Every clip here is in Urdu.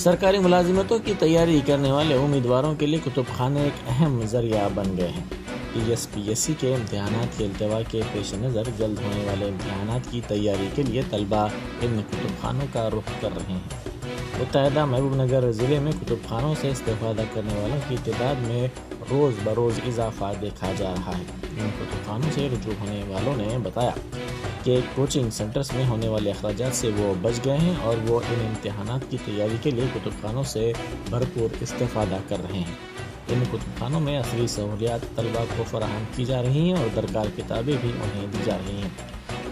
سرکاری ملازمتوں کی تیاری کرنے والے امیدواروں کے لیے کتب خانے ایک اہم ذریعہ بن گئے ہیں۔ PSPSC کے امتحانات کے التوا کے پیش نظر جلد ہونے والے امتحانات کی تیاری کے لیے طلبہ ان کتب خانوں کا رخ کر رہے ہیں۔ متحدہ محبوب نگر ضلع میں کتب خانوں سے استفادہ کرنے والوں کی تعداد میں روز بروز اضافہ دیکھا جا رہا ہے۔ ان کتب خانوں سے رجوع ہونے والوں نے بتایا کہ کوچنگ سینٹرز میں ہونے والے اخراجات سے وہ بچ گئے ہیں اور وہ ان امتحانات کی تیاری کے لیے کتب خانوں سے بھرپور استفادہ کر رہے ہیں۔ ان کتب خانوں میں عصری سہولیات طلبہ کو فراہم کی جا رہی ہیں اور درکار کتابیں بھی انہیں دی جا رہی ہیں۔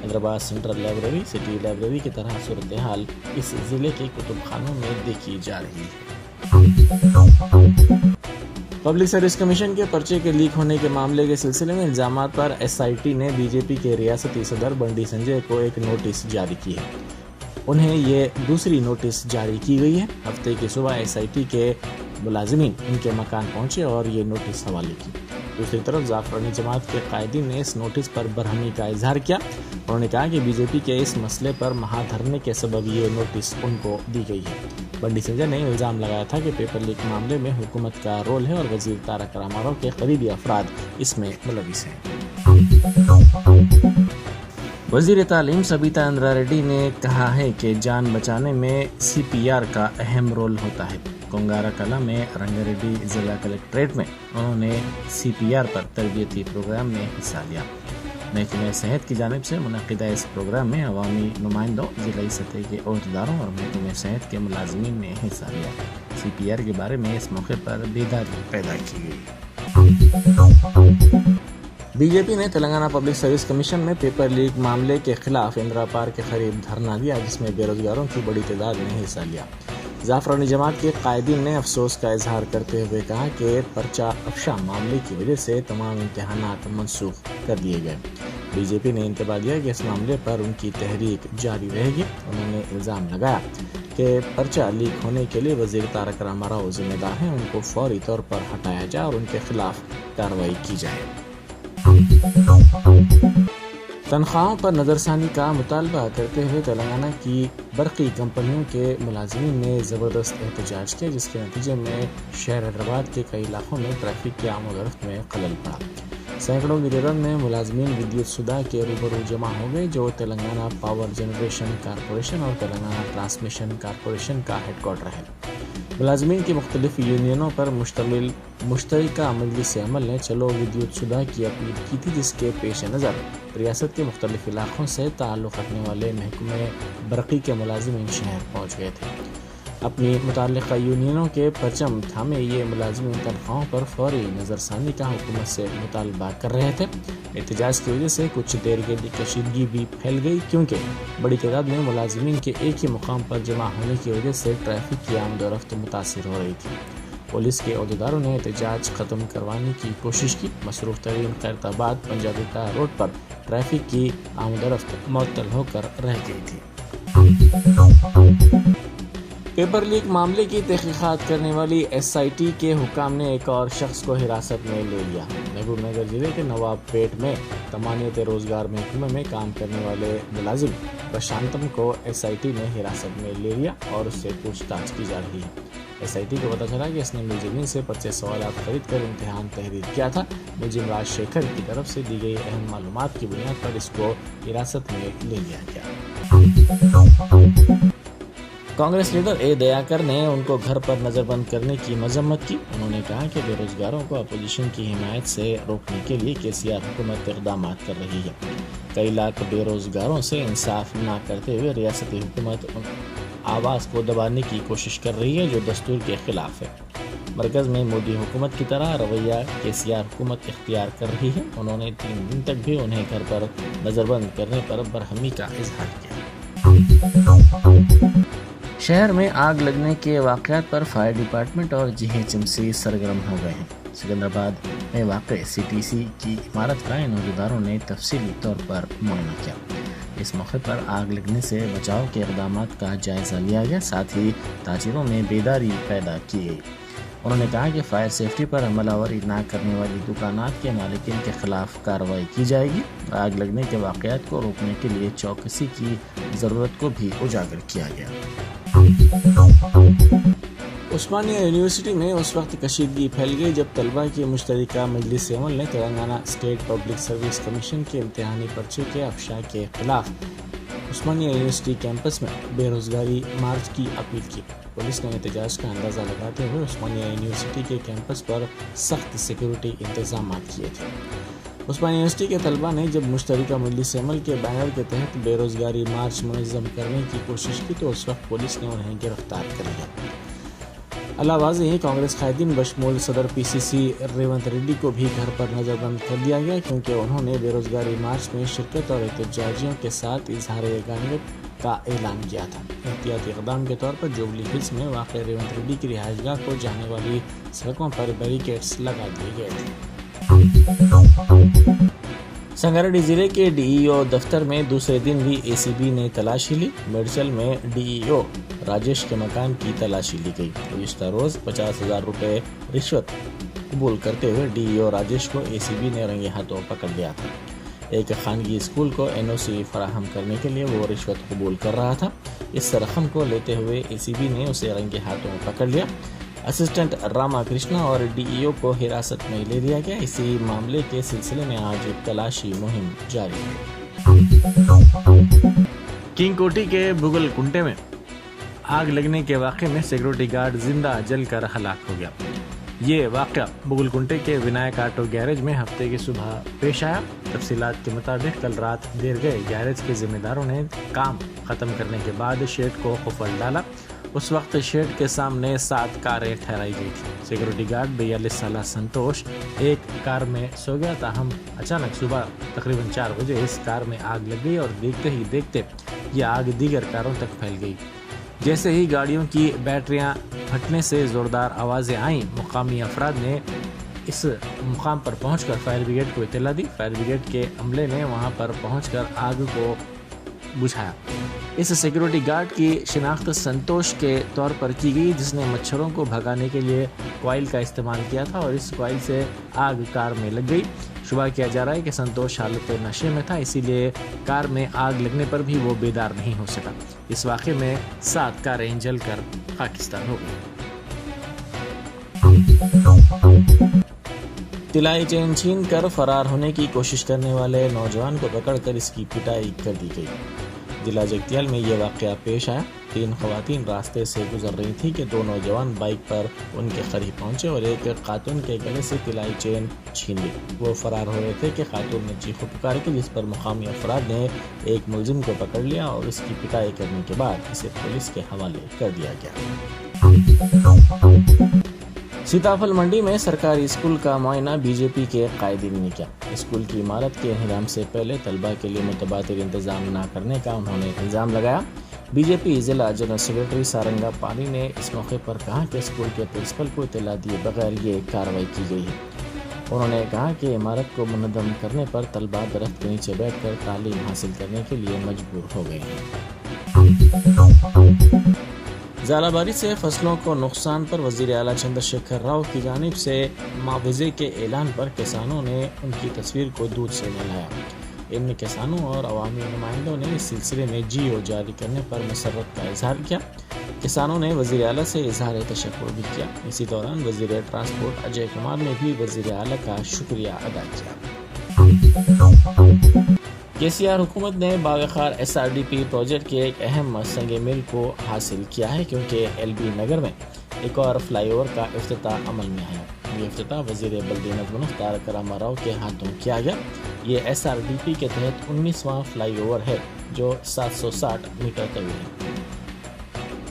Hyderabad central library, city library کی طرح صورتحال اس ضلع کے کتب خانوں میں دیکھی جا رہی ہے۔ پبلک سروس کمیشن کے پرچے کے لیک ہونے کے معاملے کے سلسلے میں الزامات پر SIT نے BJP کے ریاستی صدر بنڈی سنجے کو ایک نوٹس جاری کی ہے۔ انہیں یہ دوسری نوٹس جاری کی گئی ہے۔ ہفتے کی صبح SIT کے ملازمین ان کے مکان پہنچے اور یہ نوٹس حوالے کی۔ دوسری طرف زعفرانی جماعت کے قائدین نے اس نوٹس پر برہمی کا اظہار کیا۔ انہوں نے کہا کہ BJP کے اس مسئلے پر مہا دھرنے کے سبب یہ نوٹس ان کو دی گئی ہے۔ بنڈی سنجے نے الزام لگایا تھا کہ پیپر لیک معاملے میں حکومت کا رول ہے اور وزیر تارک راما کے قریبی افراد اس میں ملوث ہیں۔ وزیر تعلیم سبیتا اندرا ریڈی نے کہا ہے کہ جان بچانے میں CPR کا اہم رول ہوتا ہے۔ کنگارا کلا میں رنگا ریڈی ضلع کلکٹریٹ میں انہوں نے CPR پر تربیتی پروگرام میں حصہ لیا۔ محکمہ صحت کی جانب سے منعقدہ اس پروگرام میں عوامی نمائندوں، ضلعی سطح کے عہدیداروں اور محکمہ صحت کے ملازمین نے حصہ لیا۔ CPR کے بارے میں اس موقع پر بیداری پیدا کی گئی۔ BJP نے تلنگانہ پبلک سروس کمیشن میں پیپر لیک معاملے کے خلاف اندرا پارک کے قریب دھرنا دیا، جس میں بے روزگاروں کی بڑی تعداد نے حصہ لیا۔ زعفرانی جماعت کے قائدین نے افسوس کا اظہار کرتے ہوئے کہا کہ پرچہ افشاں معاملے کی وجہ سے تمام امتحانات منسوخ کر دیے گئے۔ BJP نے انتباہ دیا کہ اس معاملے پر ان کی تحریک جاری رہے گی۔ انہوں نے الزام لگایا کہ پرچہ لیک ہونے کے لیے وزیر تارک راما ذمہ دار ہیں، ان کو فوری طور پر ہٹایا جائے اور ان کے خلاف کارروائی کی جائے۔ تنخواہوں پر نظر ثانی کا مطالبہ کرتے ہوئے تلنگانہ کی برقی کمپنیوں کے ملازمین نے زبردست احتجاج کیا، جس کے نتیجے میں شہر حیدرآباد کے کئی علاقوں میں ٹریفک کی آمد و رفت میں خلل پڑا۔ سینکڑوں کی تعداد میں ملازمین ودیوت سدھا کے روبرو جمع ہو گئے، جو تلنگانہ پاور جنریشن کارپوریشن اور تلنگانہ ٹرانسمیشن کارپوریشن کا ہیڈ کوارٹر ہے۔ ملازمین کی مختلف یونینوں پر مشتمل مشترکہ مجلس عمل نے چلو ودیوت سدھا کی اپیل کی تھی، جس کے پیش نظر ریاست کے مختلف علاقوں سے تعلق رکھنے والے محکمہ برقی کے ملازمین شہر پہنچ گئے تھے۔ اپنی متعلقہ یونینوں کے پرچم تھامے یہ ملازمین تنخواہوں پر فوری نظر ثانی کا حکومت سے مطالبہ کر رہے تھے۔ احتجاج کی وجہ سے کچھ دیر کے لیے کشیدگی بھی پھیل گئی، کیونکہ بڑی تعداد میں ملازمین کے ایک ہی مقام پر جمع ہونے کی وجہ سے ٹریفک کی آمد و رفت متاثر ہو رہی تھی۔ پولیس کے عہدیداروں نے احتجاج ختم کروانے کی کوشش کی۔ مصروف ترین خیرتآباد پنجابی ٹاور روڈ پر ٹریفک کی آمد و رفت معطل ہو کر رہ گئی تھی۔ پیپر لیک معاملے کی تحقیقات کرنے والی SIT کے حکام نے ایک اور شخص کو حراست میں لے لیا۔ محبوب نگر ضلع کے نواب پیٹ میں تمانیت روزگار محکمہ میں کام کرنے والے ملازم پرشانتم کو SIT نے حراست میں لے لیا اور اس سے پوچھ تاچھ کی جا رہی ہے۔ SIT کو پتہ چلا کہ اس نے ملزمین سے 25 سوالات خرید کر امتحان تحریر کیا تھا۔ ملزم راج شیکھر کی طرف سے دی گئی اہم معلومات کی بنیاد پر اس کو حراست میں لے لیا گیا۔ کانگریس لیڈر A دیاکر نے ان کو گھر پر نظر بند کرنے کی مذمت کی۔ انہوں نے کہا کہ بے روزگاروں کو اپوزیشن کی حمایت سے روکنے کے لیے KCR حکومت اقدامات کر رہی ہے۔ کئی لاکھ بے روزگاروں سے انصاف نہ کرتے ہوئے ریاستی حکومت آواز کو دبانے کی کوشش کر رہی ہے، جو دستور کے خلاف ہے۔ مرکز میں مودی حکومت کی طرح رویہ KCR حکومت اختیار کر رہی ہے۔ انہوں نے 3 دن تک بھی انہیں گھر پر نظر بند کرنے پر برہمی کا اظہار کیا۔ شہر میں آگ لگنے کے واقعات پر فائر ڈپارٹمنٹ اور GHMC سرگرم ہو گئے ہیں۔ سکندرآباد میں واقع CTC کی عمارت کا ان عہدیداروں نے تفصیلی طور پر معائنہ کیا۔ اس موقع پر آگ لگنے سے بچاؤ کے اقدامات کا جائزہ لیا گیا، ساتھ ہی تاجروں میں بیداری پیدا کی گئی۔ انہوں نے کہا کہ فائر سیفٹی پر عمل آوری نہ کرنے والی دکانات کے مالکین کے خلاف کارروائی کی جائے گی۔ آگ لگنے کے واقعات کو روکنے کے لیے چوکسی کی ضرورت کو بھی اجاگر کیا گیا۔ عثمانیہ یونیورسٹی میں اس وقت کشیدگی پھیل گئی جب طلبہ کی مشترکہ مجلس عمل نے Telangana state public service commission کے امتحانی پرچے کے افشاء کے خلاف عثمانیہ یونیورسٹی کیمپس میں بے روزگاری مارچ کی اپیل کی۔ پولیس نے احتجاج کا اندازہ لگاتے ہوئے عثمانیہ یونیورسٹی کے کیمپس پر سخت سیکیورٹی انتظامات کیے تھے۔ عثمانیہ یونیورسٹی کے طلبہ نے جب مشترکہ مجلس عمل کے بینر کے تحت بے روزگاری مارچ منظم کرنے کی کوشش کی تو اس وقت پولیس نے انہیں گرفتار کر لیا۔ علاوہ یہ کانگریس قائدین بشمول صدر پی سی سی ریونت ریڈی کو بھی گھر پر نظر بند کر دیا گیا کیونکہ انہوں نے بے روزگاری مارچ میں شرکت اور احتجاجیوں کے ساتھ اظہار یگانیت کا اعلان کیا تھا۔ احتیاطی اقدام کے طور پر جوبلی ہلز میں واقع ریونت ریڈی کی رہائش گاہ کو جانے والی سڑکوں پر بیریکیڈز لگا دیے گئے تھے۔ سنگاریڈی ضلع کے ڈی ای او دفتر میں دوسرے دن بھی اے سی بی نے تلاشی لی۔ میڈچل میں ڈی ای او راجیش کے مکان کی تلاشی لی گئی۔ گزشتہ روز 50,000 روپے رشوت قبول کرتے ہوئے ڈی ای او راجیش کو اے سی بی نے رنگے ہاتھوں پکڑ لیا تھا۔ ایک خانگی اسکول کو این او سی فراہم کرنے کے لیے وہ رشوت قبول کر رہا تھا۔ اس رقم کو لیتے ہوئے اے سی بی نے اسے رنگے ہاتھوں پکڑ لیا۔ اسسٹنٹ راما کرشنا اور ڈی ای او کو حراست میں لے لیا گیا۔ اسی معاملے کے سلسلے میں آج تلاشی مہم جاری ہے۔ کنگ کوٹی کے بگل کنٹے میں آگ لگنے کے واقعے میں سیکورٹی گارڈ زندہ جل کر ہلاک ہو گیا۔ یہ واقعہ بگل کنٹے کے ونائک آٹو گیرج میں ہفتے کی صبح پیش آیا۔ تفصیلات کے مطابق کل رات دیر گئے گیرج کے ذمہ داروں نے کام ختم کرنے کے بعد شیڈ کو قفل ڈالا۔ اس وقت شیڈ کے سامنے 7 کاریں ٹھہرائی گئی تھی۔ سیکورٹی گارڈ 42 سالہ سنتوش ایک کار میں سو گیا، تاہم اچانک صبح تقریباً 4 بجے اس کار میں آگ لگ گئی اور دیکھتے ہی دیکھتے یہ آگ دیگر کاروں تک پھیل گئی۔ جیسے ہی گاڑیوں کی بیٹریاں پھٹنے سے زوردار آوازیں آئیں، مقامی افراد نے اس مقام پر پہنچ کر فائر بریگیڈ کو اطلاع دی۔ فائر بریگیڈ کے عملے نے وہاں پر پہنچ کر آگ کو بجھایا۔ اس سیکورٹی گارڈ کی شناخت سنتوش کے طور پر کی گئی، جس نے مچھروں کو بھگانے کے لیے کوائل کا استعمال کیا تھا اور اس کوائل سے آگ کار میں لگ گئی۔ شبہ کیا جا رہا ہے کہ سنتوش حالت نشے میں تھا، اسی لیے کار میں آگ لگنے پر بھی وہ بیدار نہیں ہو سکا۔ اس واقعے میں 7 کاریں جل کر خاکستار ہو گئی۔ طلائی چین چھین کر فرار ہونے کی کوشش کرنے والے نوجوان کو پکڑ کر اس کی پٹائی کر دی گئی۔ ضلع جگتیال میں یہ واقعہ پیش آیا۔ 3 خواتین راستے سے گزر رہی تھیں کہ 2 نوجوان بائک پر ان کے قریب پہنچے اور ایک خاتون کے گلے سے طلائی چین چھین لی۔ وہ فرار ہو رہے تھے کہ خاتون نے چیخو پکار کی، جس پر مقامی افراد نے ایک ملزم کو پکڑ لیا اور اس کی پٹائی کرنے کے بعد اسے پولیس کے حوالے کر دیا گیا۔ سیتاپھل منڈی میں سرکاری اسکول کا معائنہ بی جے پی کے قائدین نے کیا۔ اسکول کی عمارت کے انہدام سے پہلے طلبہ کے لیے متبادل انتظام نہ کرنے کا انہوں نے الزام لگایا۔ بی جے پی ضلع جنرل سیکرٹری سارنگا پانی نے اس موقع پر کہا کہ اسکول کے پرنسپل کو اطلاع دیے بغیر یہ کارروائی کی گئی ہے۔ انہوں نے کہا کہ عمارت کو منہدم کرنے پر طلبہ درخت کے نیچے بیٹھ کر تعلیم حاصل کرنے کے لیے مجبور ہو گئے ہیں۔ ژالہ سے فصلوں کو نقصان پر وزیر اعلیٰ چندر شیکھر راؤ کی جانب سے معاوضے کے اعلان پر کسانوں نے ان کی تصویر کو دودھ سے ملایا۔ ان کسانوں اور عوامی نمائندوں نے اس سلسلے میں جی او جاری کرنے پر مسرت کا اظہار کیا۔ کسانوں نے وزیر اعلیٰ سے اظہار تشکر بھی کیا۔ اسی دوران وزیر ٹرانسپورٹ اجے کمار نے بھی وزیر اعلیٰ کا شکریہ ادا کیا۔ کے سی آر حکومت نے باغخار S R D P project کے ایک اہم سنگ میل کو حاصل کیا ہے، کیونکہ ایل بی نگر میں ایک اور فلائی اوور کا افتتاح عمل میں آیا۔ یہ افتتاح وزیر بلدیہ نظم تارک راما راؤ کے ہاتھوں کیا گیا۔ یہ ایس آر ڈی پی کے تحت 19واں فلائی اوور ہے جو 760 میٹر طویل ہے۔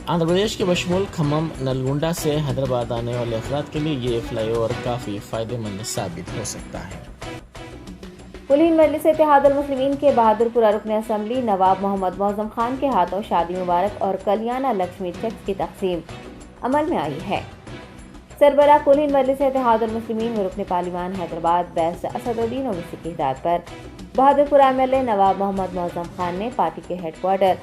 آندھرا پردیش کے بشمول کھمم نلگونڈا سے حیدرآباد آنے والے افراد کے لیے یہ فلائی اوور کافی فائدہ مند ثابت ہو سکتا ہے۔ کلین مجلس اتحاد المسلمین کے بہادر پورہ رکن اسمبلی نواب محمد معظم خان کے ہاتھوں شادی مبارک اور کلیانہ لکشمی چیکس کی تقسیم عمل میں آئی ہے۔ سربراہ کلین مجلس اتحاد المسلمین و رکن پارلیمان حیدرآباد بیس اسد الدین اویسی کی ہدایت پر بہادر پورہ ایم ایل اے نواب محمد معظم خان نے پارٹی کے ہیڈ کوارٹر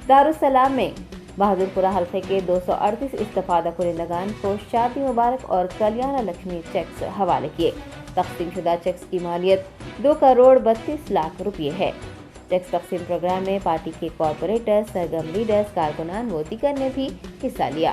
دارالسلام میں بہادر پورہ حلقے کے 238 استفادہ کنندگان کو شادی مبارک اور کلیانہ لکشمی چیکس حوالے کیے۔ تقسیم شدہ چیکس کی مالیت 2 کروڑ 32 لاکھ روپے ہے۔ چیکس تقسیم پروگرام میں پارٹی کے کارپوریٹر، سرگرم لیڈرز، کارکنان و دیگر نے بھی حصہ لیا۔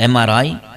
MRI,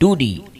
2D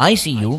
ICU